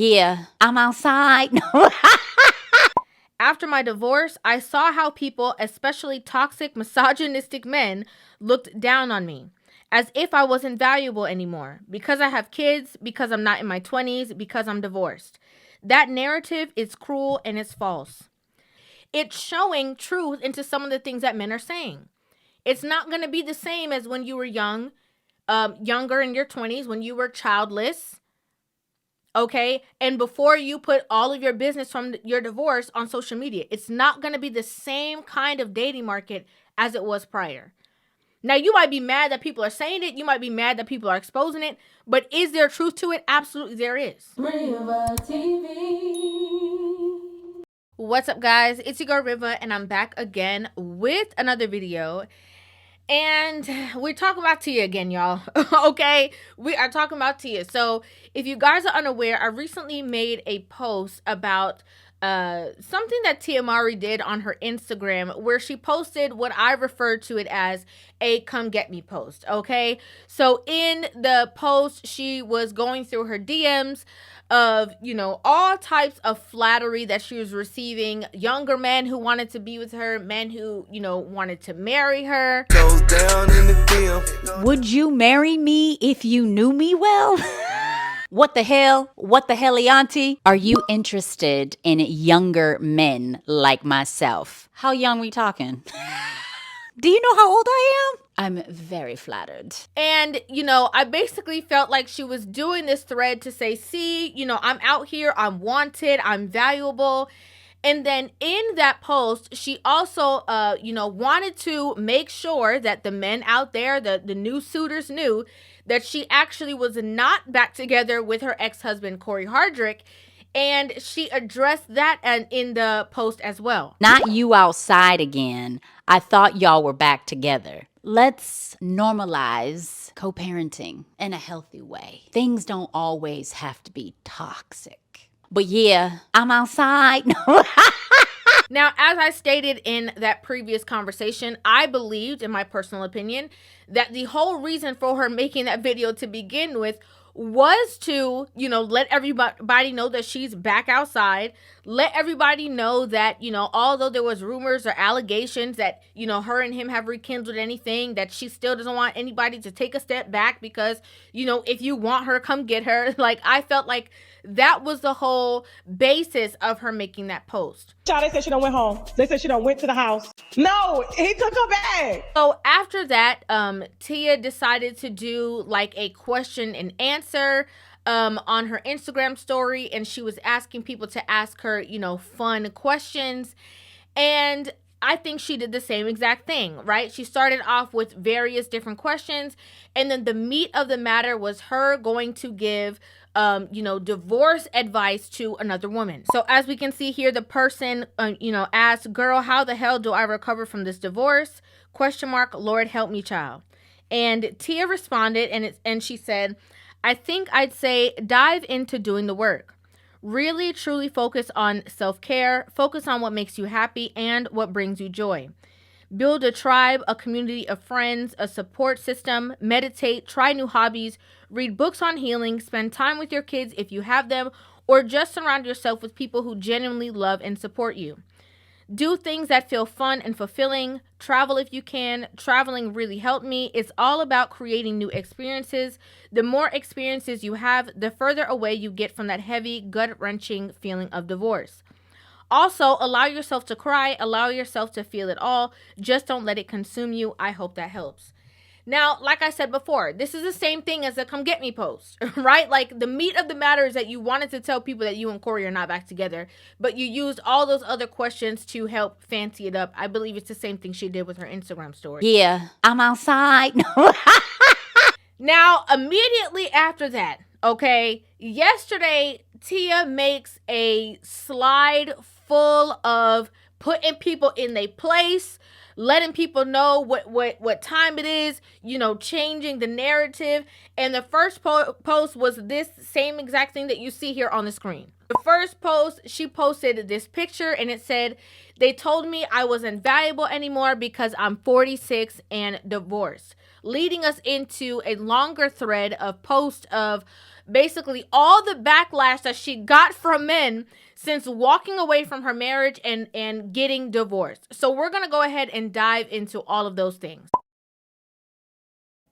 Yeah, I'm outside. No. After my divorce, I saw how people, especially toxic, misogynistic men, looked down on me. As if I wasn't valuable anymore. Because I have kids, because I'm not in my 20s, because I'm divorced. That narrative is cruel and it's false. It's showing truth into some of the things that men are saying. It's not going to be the same as when you were younger in your 20s, when you were childless. Okay. And before you put all of your business from your divorce on social media, it's not going to be the same kind of dating market as it was prior. Now, you might be mad that people are saying it. You might be mad that people are exposing it. But is there truth to it? Absolutely, there is. Rivah TV. What's up, guys? It's your girl Rivah, and I'm back again with another video. And we're talking about Tia again, y'all. Okay? We are talking about Tia. So, if you guys are unaware, I recently made a post about something that Tia Mowry did on her Instagram, where she posted what I referred to it as a come get me post. Okay, so in the post, she was going through her DMs of, all types of flattery that she was receiving. Younger men who wanted to be with her, men who, wanted to marry her. Would you marry me if you knew me well? What the hell? What the helianti? Are you interested in younger men like myself? How young we talking? Do you know how old I am? I'm very flattered. And, I basically felt like she was doing this thread to say, see, I'm out here, I'm wanted, I'm valuable. And then in that post, she also, wanted to make sure that the men out there, the new suitors, knew that she actually was not back together with her ex-husband, Cory Hardrict. And she addressed that in the post as well. Not you outside again. I thought y'all were back together. Let's normalize co-parenting in a healthy way. Things don't always have to be toxic. But yeah, I'm outside. Now, as I stated in that previous conversation, I believed, in my personal opinion, that the whole reason for her making that video to begin with was to, let everybody know that she's back outside. Let everybody know that, although there was rumors or allegations that, her and him have rekindled anything, that she still doesn't want anybody to take a step back because, if you want her, come get her. Like, I felt like that was the whole basis of her making that post. They said she done went home. They said she done went to the house. No, he took her back. So after that, Tia decided to do like a question and answer on her Instagram story, and she was asking people to ask her, fun questions. And I think she did the same exact thing, right? She started off with various different questions, and then the meat of the matter was her going to give divorce advice to another woman. So as we can see here, the person, asked, girl, how the hell do I recover from this divorce? ? Lord help me, child. And Tia responded, and she said, I think I'd say dive into doing the work. Really, truly focus on self-care, focus on what makes you happy and what brings you joy. Build a tribe, a community of friends, a support system, meditate, try new hobbies, read books on healing, spend time with your kids if you have them, or just surround yourself with people who genuinely love and support you. Do things that feel fun and fulfilling. Travel if you can. Traveling really helped me. It's all about creating new experiences. The more experiences you have, the further away you get from that heavy, gut-wrenching feeling of divorce. Also, allow yourself to cry. Allow yourself to feel it all. Just don't let it consume you. I hope that helps. Now, like I said before, this is the same thing as the come get me post, right? Like, the meat of the matter is that you wanted to tell people that you and Cory are not back together, but you used all those other questions to help fancy it up. I believe it's the same thing she did with her Instagram story. Yeah, I'm outside. Now, immediately after that, okay, yesterday, Tia makes a slide full of putting people in their place, letting people know what time it is, changing the narrative. And the first post was this same exact thing that you see here on the screen. The first post, she posted this picture and it said, they told me I wasn't valuable anymore because I'm 46 and divorced. Leading us into a longer thread of posts of basically all the backlash that she got from men since walking away from her marriage and getting divorced. So we're going to go ahead and dive into all of those things.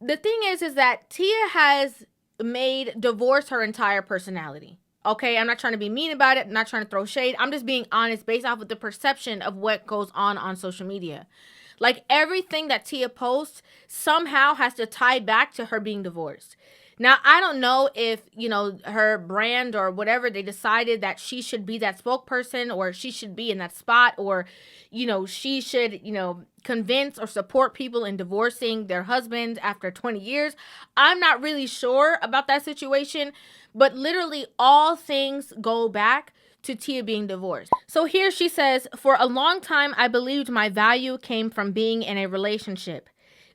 The thing is that Tia has made divorce her entire personality. Okay, I'm not trying to be mean about it. I'm not trying to throw shade. I'm just being honest based off of the perception of what goes on social media. Like, everything that Tia posts somehow has to tie back to her being divorced. Now, I don't know if, her brand or whatever, they decided that she should be that spokesperson, or she should be in that spot, or, she should, convince or support people in divorcing their husbands after 20 years. I'm not really sure about that situation, but literally all things go back to Tia being divorced. So here she says, for a long time, I believed my value came from being in a relationship,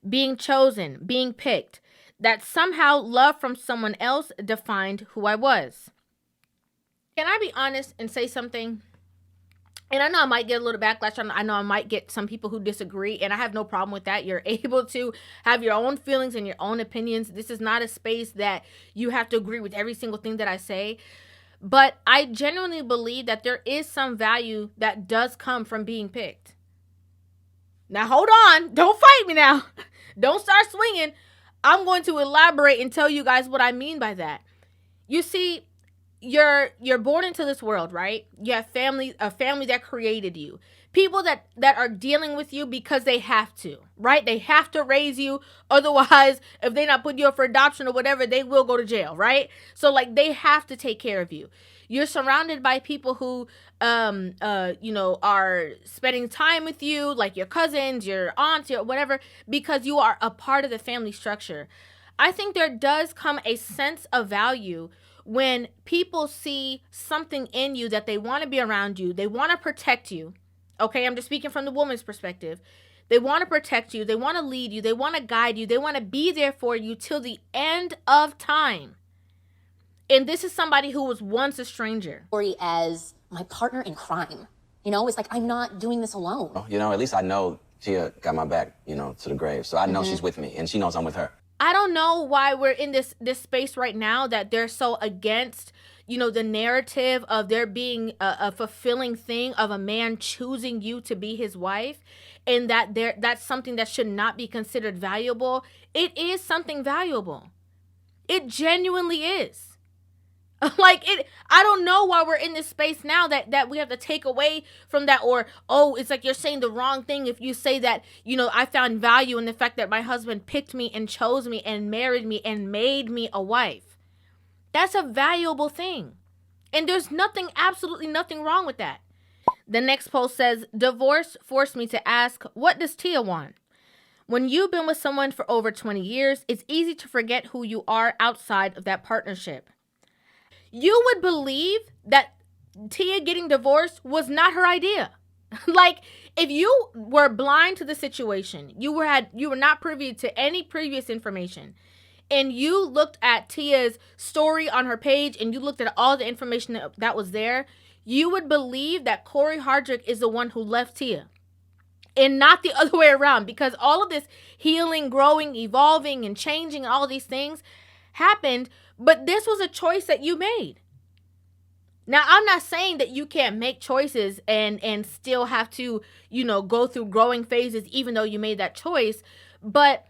being chosen, being picked, that somehow love from someone else defined who I was. Can I be honest and say something? And I know I might get a little backlash. I know I might get some people who disagree, and I have no problem with that. You're able to have your own feelings and your own opinions. This is not a space that you have to agree with every single thing that I say. But I genuinely believe that there is some value that does come from being picked. Now, hold on. Don't fight me now. Don't start swinging. I'm going to elaborate and tell you guys what I mean by that. You see, you're born into this world, right? You have a family that created you. People that are dealing with you because they have to, right? They have to raise you. Otherwise, if they not put you up for adoption or whatever, they will go to jail, right? So, like, they have to take care of you. You're surrounded by people who, are spending time with you, like your cousins, your aunts, or whatever, because you are a part of the family structure. I think there does come a sense of value when people see something in you that they want to be around you. They want to protect you. Okay, I'm just speaking from the woman's perspective. They want to protect you. They want to lead you. They want to guide you. They want to be there for you till the end of time. And this is somebody who was once a stranger. Cory as my partner in crime. It's like, I'm not doing this alone. At least I know Tia got my back, to the grave. So I know she's with me, and she knows I'm with her. I don't know why we're in this space right now that they're so against, the narrative of there being a fulfilling thing of a man choosing you to be his wife, and that's something that should not be considered valuable. It is something valuable. It genuinely is. I don't know why we're in this space now that we have to take away from that, or, it's like you're saying the wrong thing if you say that, I found value in the fact that my husband picked me and chose me and married me and made me a wife. That's a valuable thing. And there's absolutely nothing wrong with that. The next post says, divorce forced me to ask, what does Tia want? When you've been with someone for over 20 years, it's easy to forget who you are outside of that partnership. You would believe that Tia getting divorced was not her idea. Like, if you were blind to the situation, you were not privy to any previous information, and you looked at Tia's story on her page and you looked at all the information that was there, you would believe that Cory Hardrict is the one who left Tia, and not the other way around, because all of this healing, growing, evolving, and changing, all these things happened. But this was a choice that you made. Now, I'm not saying that you can't make choices and still have to, go through growing phases, even though you made that choice. But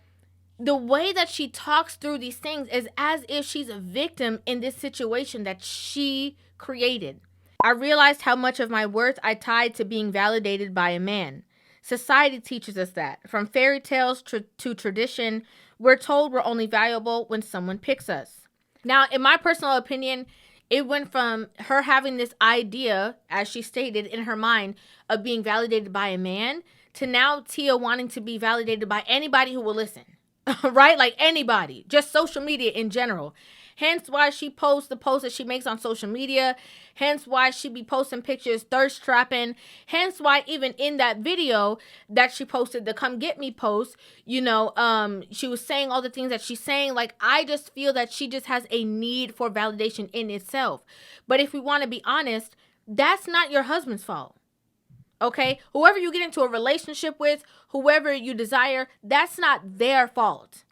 the way that she talks through these things is as if she's a victim in this situation that she created. I realized how much of my worth I tied to being validated by a man. Society teaches us that. From fairy tales to tradition, we're told we're only valuable when someone picks us. Now, in my personal opinion, it went from her having this idea, as she stated in her mind, of being validated by a man, to now Tia wanting to be validated by anybody who will listen, right? Like anybody, just social media in general. Hence why she posts the posts that she makes on social media. Hence why she be posting pictures thirst trapping. Hence why even in that video that she posted, the come get me post, she was saying all the things that she's saying. Like, I just feel that she just has a need for validation in itself. But if we want to be honest, that's not your husband's fault. Okay? Whoever you get into a relationship with, whoever you desire, that's not their fault.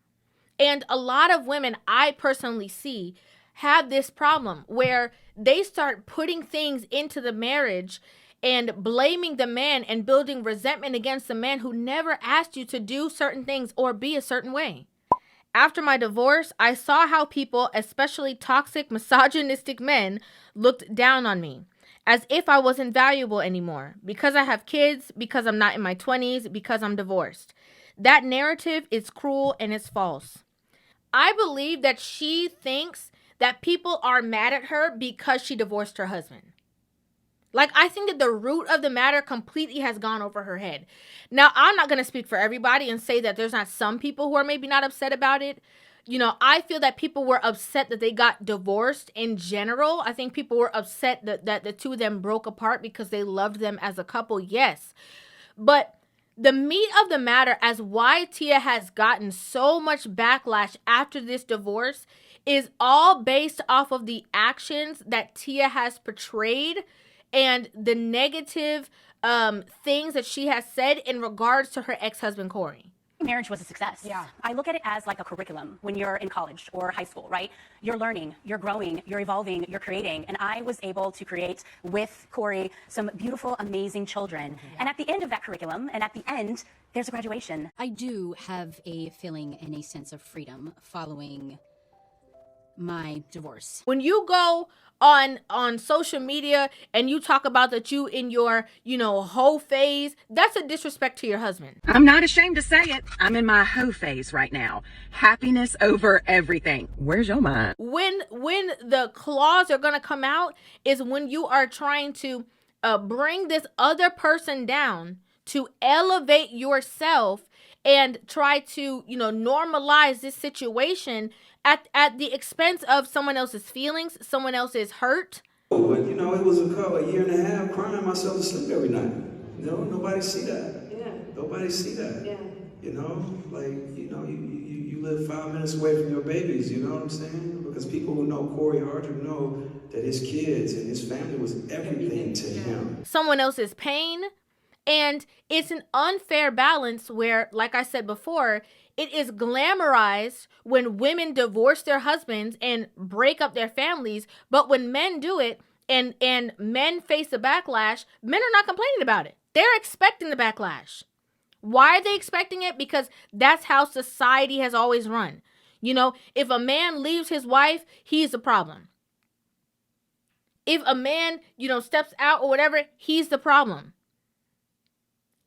And a lot of women I personally see have this problem where they start putting things into the marriage and blaming the man and building resentment against the man who never asked you to do certain things or be a certain way. After my divorce, I saw how people, especially toxic, misogynistic men, looked down on me, as if I wasn't valuable anymore, because I have kids, because I'm not in my 20s, because I'm divorced. That narrative is cruel and it's false. I believe that she thinks that people are mad at her because she divorced her husband. Like, I think that the root of the matter completely has gone over her head. Now, I'm not going to speak for everybody and say that there's not some people who are maybe not upset about it. You know, I feel that people were upset that they got divorced in general. I think people were upset that the two of them broke apart because they loved them as a couple. Yes. But the meat of the matter as why Tia has gotten so much backlash after this divorce is all based off of the actions that Tia has portrayed and the negative things that she has said in regards to her ex-husband, Cory. Marriage was a success. Yeah. I look at it as like a curriculum when you're in college or high school, right? You're learning, you're growing, you're evolving, you're creating. And I was able to create with Cory some beautiful, amazing children. Mm-hmm. And at the end of that curriculum, and at the end, there's a graduation. I do have a feeling and a sense of freedom following my divorce. When you go on social media and you talk about that you in your, hoe phase, that's a disrespect to your husband. I'm not ashamed to say it. I'm in my hoe phase right now. Happiness over everything. Where's your mind? When the claws are going to come out is when you are trying to bring this other person down to elevate yourself and try to, normalize this situation at the expense of someone else's feelings, someone else's hurt. But, it was a year and a half crying myself to sleep every night. Nobody see that. Yeah. Nobody see that. Yeah. You live 5 minutes away from your babies, you know what I'm saying? Because people who know Cory Hardrict know that his kids and his family was everything to him. Someone else's pain. And it's an unfair balance where, like I said before, it is glamorized when women divorce their husbands and break up their families. But when men do it and men face the backlash, men are not complaining about it. They're expecting the backlash. Why are they expecting it? Because that's how society has always run. If a man leaves his wife, he's the problem. If a man, steps out or whatever, he's the problem.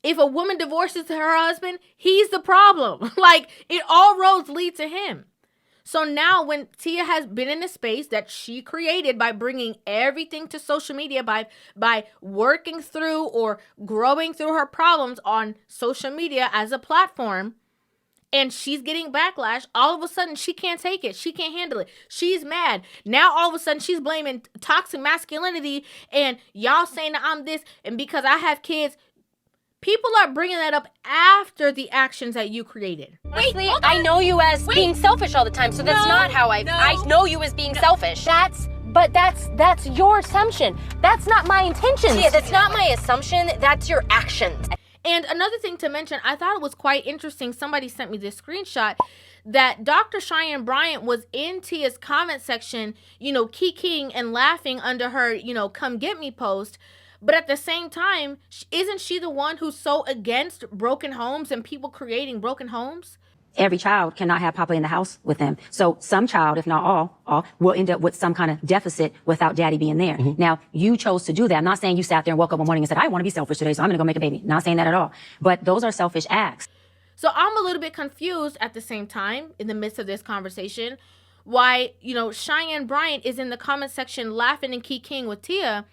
If a woman divorces her husband, he's the problem. Like, it all roads lead to him. So now when Tia has been in a space that she created by bringing everything to social media, by working through or growing through her problems on social media as a platform, and she's getting backlash, all of a sudden she can't take it. She can't handle it. She's mad. Now all of a sudden she's blaming toxic masculinity and y'all saying that I'm this and because I have kids. People are bringing that up after the actions that you created. Wait, I know you as being selfish all the time, so that's not how I know you as being selfish. That's your assumption. That's not my intention. Yeah, that's not my assumption. That's your actions. And another thing to mention, I thought it was quite interesting. Somebody sent me this screenshot that Dr. Cheyenne Bryant was in Tia's comment section, kikiing and laughing under her, come get me post. But at the same time, isn't she the one who's so against broken homes and people creating broken homes? Every child cannot have Papa in the house with them. So some child, if not all will end up with some kind of deficit without daddy being there. Mm-hmm. Now, you chose to do that. I'm not saying you sat there and woke up one morning and said, I want to be selfish today, so I'm going to go make a baby. Not saying that at all. But those are selfish acts. So I'm a little bit confused at the same time in the midst of this conversation why, Cheyenne Bryant is in the comment section laughing and kikiing with Tia.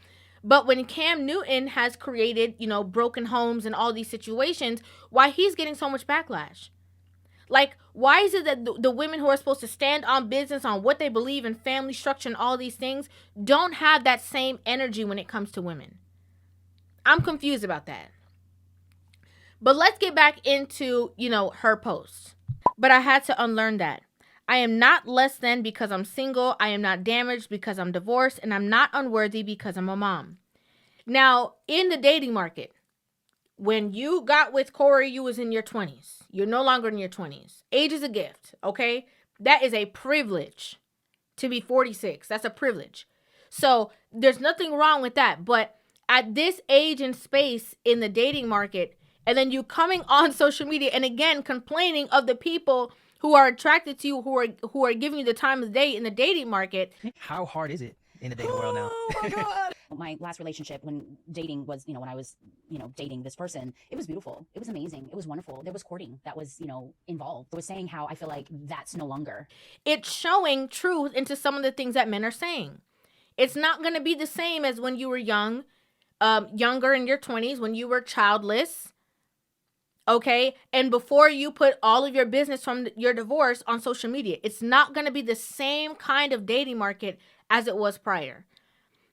But when Cam Newton has created, broken homes and all these situations, why he's getting so much backlash? Like, why is it that the women who are supposed to stand on business on what they believe in family structure and all these things don't have that same energy when it comes to women? I'm confused about that. But let's get back into, her post. But I had to unlearn that. I am not less than because I'm single. I am not damaged because I'm divorced. And I'm not unworthy because I'm a mom. Now, in the dating market, when you got with Cory, you was in your 20s. You're no longer in your 20s. Age is a gift, okay? That is a privilege to be 46. That's a privilege. So there's nothing wrong with that. But at this age and space in the dating market, and then you coming on social media and again complaining of the people who are attracted to you, who are giving you the time of day in the dating market. How hard is it in the dating world now? Oh my God. My last relationship when dating was, when I was, dating this person, it was beautiful. It was amazing. It was wonderful. There was courting that was, involved. I was saying how I feel like that's no longer. It's showing truth into some of the things that men are saying. It's not going to be the same as when you were young, younger in your 20s, when you were childless. Okay. And before you put all of your business from your divorce on social media, it's not going to be the same kind of dating market as it was prior.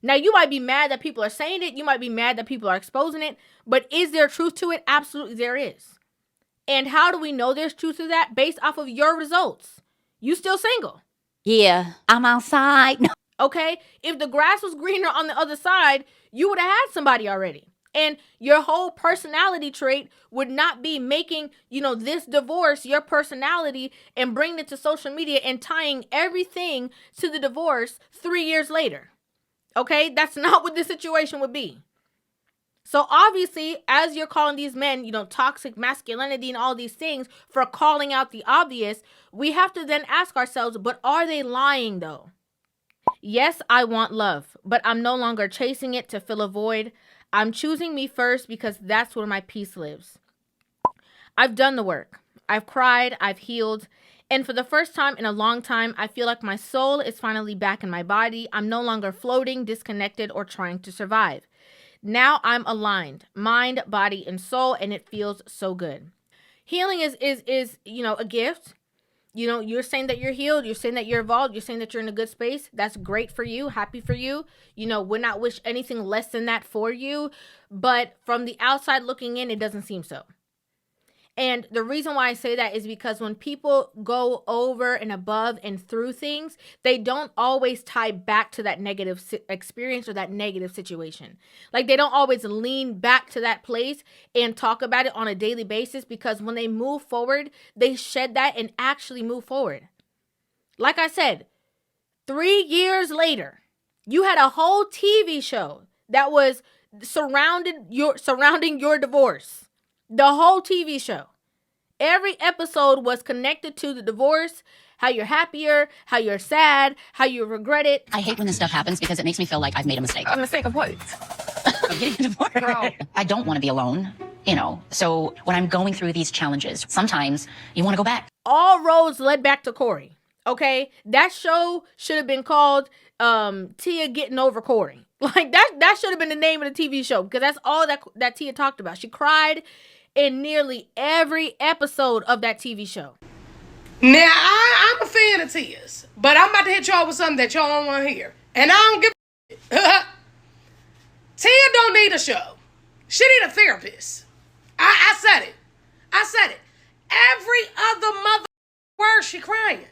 Now, you might be mad that people are saying it. You might be mad that people are exposing it. But is there truth to it? Absolutely, there is. And how do we know there's truth to that? Based off of your results. You still single? Yeah, I'm outside. Okay. If the grass was greener on the other side, you would have had somebody already. And your whole personality trait would not be making, this divorce your personality and bringing it to social media and tying everything to the divorce 3 years later. Okay? That's not what the situation would be. So obviously, as you're calling these men, toxic masculinity and all these things for calling out the obvious, we have to then ask ourselves, but are they lying though? Yes, I want love, but I'm no longer chasing it to fill a void. I'm choosing me first because that's where my peace lives. I've done the work. I've cried. I've healed. And for the first time in a long time, I feel like my soul is finally back in my body. I'm no longer floating, disconnected, or trying to survive. Now I'm aligned, mind, body, and soul, and it feels so good. Healing is a gift. You're saying that you're healed. You're saying that you're evolved. You're saying that you're in a good space. That's great for you. Happy for you. Would not wish anything less than that for you. But from the outside looking in, it doesn't seem so. And the reason why I say that is because when people go over and above and through things, they don't always tie back to that negative experience or that negative situation. Like they don't always lean back to that place and talk about it on a daily basis, because when they move forward, they shed that and actually move forward. Like I said, 3 years later, you had a whole TV show that was surrounding your divorce. The whole TV show. Every episode was connected to the divorce, how you're happier, how you're sad, how you regret it. I hate when this stuff happens because it makes me feel like I've made a mistake. A mistake of what? Of getting a divorce. Girl. I don't want to be alone, So when I'm going through these challenges, sometimes you want to go back. All roads led back to Cory. Okay? That show should have been called Tia Getting Over Cory. Like that should have been the name of the TV show, because that's all that Tia talked about. She cried in nearly every episode of that TV show. Now, I'm a fan of Tia's, but I'm about to hit y'all with something that y'all don't want to hear. And I don't give a Tia don't need a show. She need a therapist. I said it. Every other mother word she crying.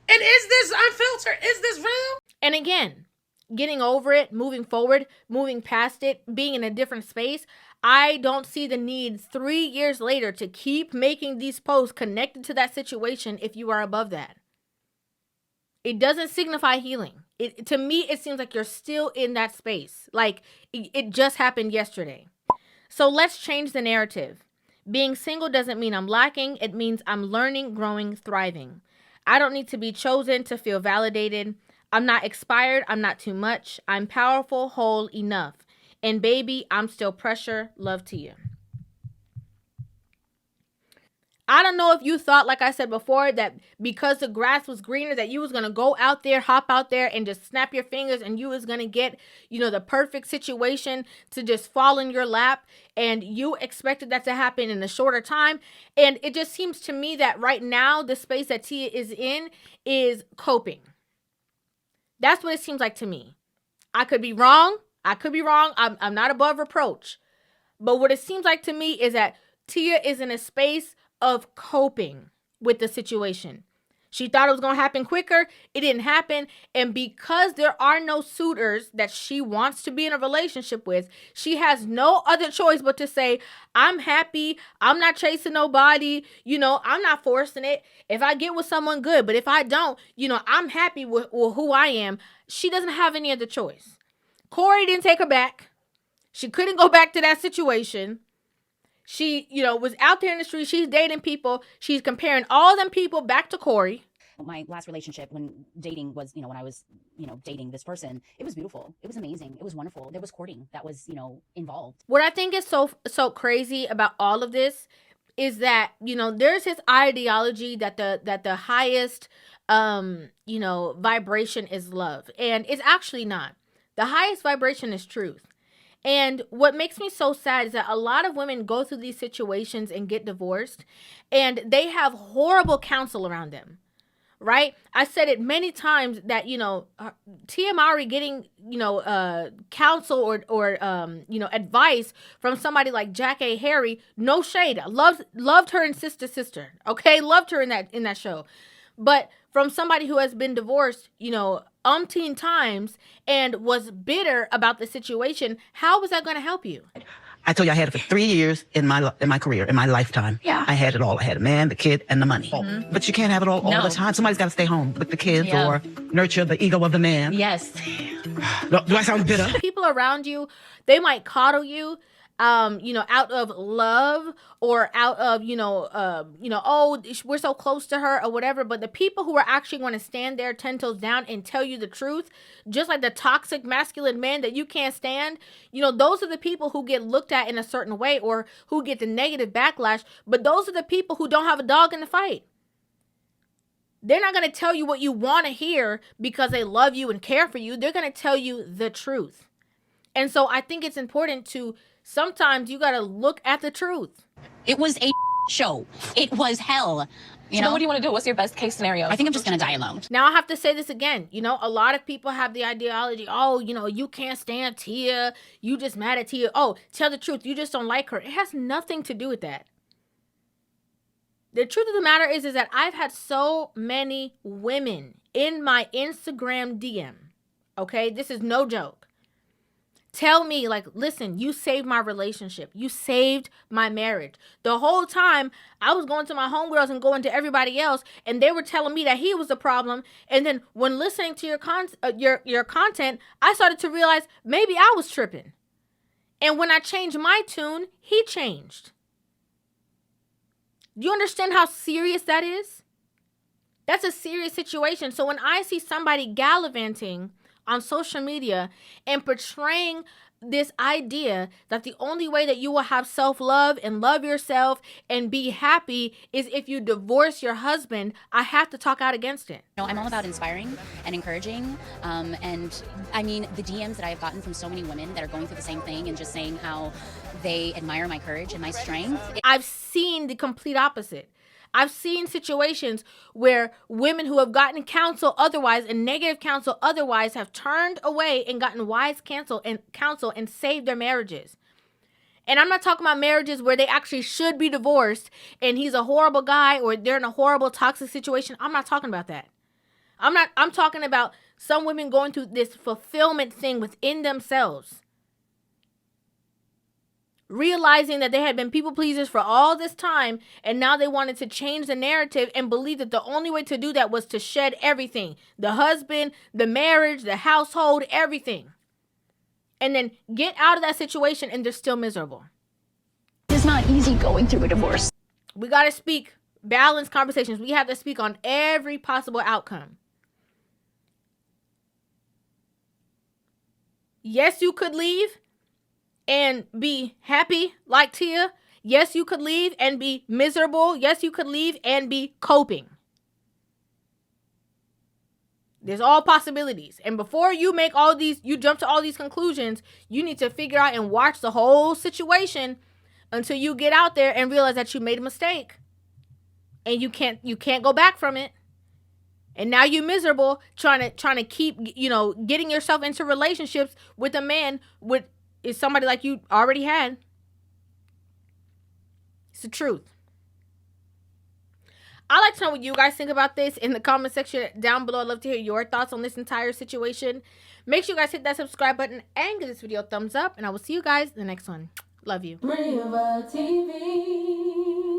And is this unfiltered? Is this real? And again, getting over it, moving forward, moving past it, being in a different space, I don't see the need 3 years later to keep making these posts connected to that situation if you are above that. It doesn't signify healing. To me, it seems like you're still in that space. Like it just happened yesterday. So let's change the narrative. Being single doesn't mean I'm lacking. It means I'm learning, growing, thriving. I don't need to be chosen to feel validated. I'm not expired. I'm not too much. I'm powerful, whole, enough. And baby, I'm still pressure. Love to you. I don't know if you thought, like I said before, that because the grass was greener, that you was going to go out there, hop out there and just snap your fingers and you was going to get, the perfect situation to just fall in your lap, and you expected that to happen in a shorter time. And it just seems to me that right now, the space that Tia is in is coping. That's what it seems like to me. I could be wrong. I'm not above reproach. But what it seems like to me is that Tia is in a space of coping with the situation. She thought it was going to happen quicker. It didn't happen. And because there are no suitors that she wants to be in a relationship with, she has no other choice but to say, I'm happy. I'm not chasing nobody. I'm not forcing it. If I get with someone, good. But if I don't, I'm happy with who I am. She doesn't have any other choice. Cory didn't take her back. She couldn't go back to that situation. She, was out there in the street. She's dating people. She's comparing all them people back to Cory. My last relationship when dating was, when I was, dating this person, it was beautiful. It was amazing. It was wonderful. There was courting that was, involved. What I think is so crazy about all of this is that, there's this ideology that the highest, vibration is love. And it's actually not. The highest vibration is truth. And what makes me so sad is that a lot of women go through these situations and get divorced, and they have horrible counsel around them, right? I said it many times that, Tia Mowry getting, counsel or advice from somebody like Jack A. Harry, no shade. Loved her and Sister. Okay. Loved her in that show. But from somebody who has been divorced, umpteen times and was bitter about the situation, how was that going to help you? I told you I had it for 3 years in my career, in my lifetime. Yeah. I had it all. I had a man, the kid, and the money. Mm-hmm. But you can't have it all the time. Somebody's got to stay home with the kids or nurture the ego of the man. Yes. Do I sound bitter? People around you, they might coddle you, out of love or out of, oh, we're so close to her or whatever. But the people who are actually going to stand there 10 toes down and tell you the truth, just like the toxic masculine men that you can't stand, those are the people who get looked at in a certain way or who get the negative backlash. But those are the people who don't have a dog in the fight. They're not going to tell you what you want to hear because they love you and care for you. They're going to tell you the truth. And so I think it's important to sometimes you got to look at the truth. It was a show. It was hell. So what do you want to do? What's your best case scenario? I think I'm just going to die alone. Now I have to say this again. A lot of people have the ideology, oh, you can't stand Tia. You just mad at Tia. Oh, tell the truth. You just don't like her. It has nothing to do with that. The truth of the matter is that I've had so many women in my Instagram DM. Okay, this is no joke. Tell me, like, listen, you saved my relationship. You saved my marriage. The whole time, I was going to my homegirls and going to everybody else, and they were telling me that he was the problem. And then when listening to your content, I started to realize maybe I was tripping. And when I changed my tune, he changed. Do you understand how serious that is? That's a serious situation. So when I see somebody gallivanting on social media and portraying this idea that the only way that you will have self-love and love yourself and be happy is if you divorce your husband, I have to talk out against it. I'm all about inspiring and encouraging. And I mean, the DMs that I have gotten from so many women that are going through the same thing and just saying how they admire my courage and my strength. I've seen the complete opposite. I've seen situations where women who have gotten counsel otherwise and negative counsel otherwise have turned away and gotten wise counsel and saved their marriages. And I'm not talking about marriages where they actually should be divorced and he's a horrible guy or they're in a horrible toxic situation. I'm not talking about that. I'm talking about some women going through this fulfillment thing within themselves. Realizing that they had been people pleasers for all this time, and now they wanted to change the narrative and believe that the only way to do that was to shed everything. The husband, the marriage, the household, everything. And then get out of that situation and they're still miserable. It's not easy going through a divorce. We got to speak balanced conversations. We have to speak on every possible outcome. Yes, you could leave and be happy like Tia. Yes, you could leave and be miserable. Yes, you could leave and be coping. There's all possibilities. And before you make all these, you jump to all these conclusions, you need to figure out and watch the whole situation until you get out there and realize that you made a mistake. And you can't go back from it. And now you're miserable trying to keep, getting yourself into relationships with a man is somebody like you already had. It's the truth. I'd like to know what you guys think about this in the comment section down below. I'd love to hear your thoughts on this entire situation. Make sure you guys hit that subscribe button and give this video a thumbs up. And I will see you guys in the next one. Love you. Rivah TV.